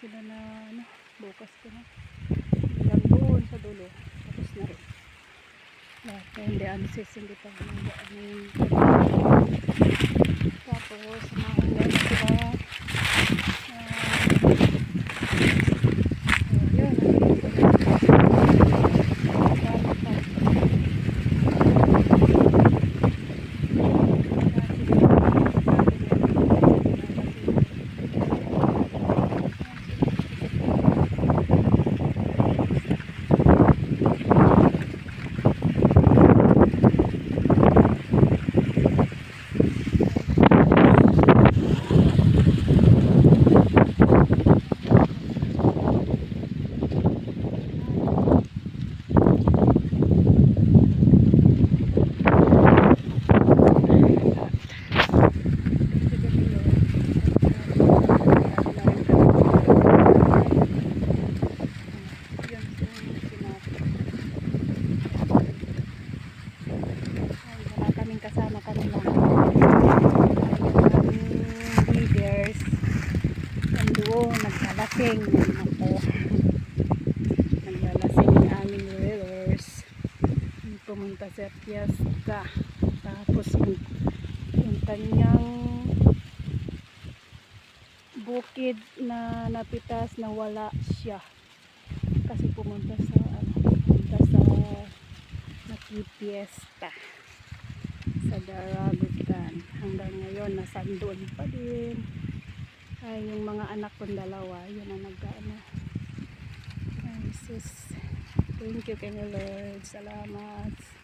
sila na ano, bukas ko na. Hanggang doon sa dulo. Tapos na rin. Lahat na hindi ansis, hindi pa ano yung tapos sumaulan sila. Kasama kami lang yung leaders nandoon naglalasing ako naglalasing yung aming leaders pumunta sa fiesta tapos yung kanyang bukid na napitas na wala siya kasi pumunta sa nakipiesta sa Daragutan. Hanggang ngayon nasandun pa din ay yung mga anak kong dalawa yun ang nag-ano. Ay sis, thank you kay Lord, salamat.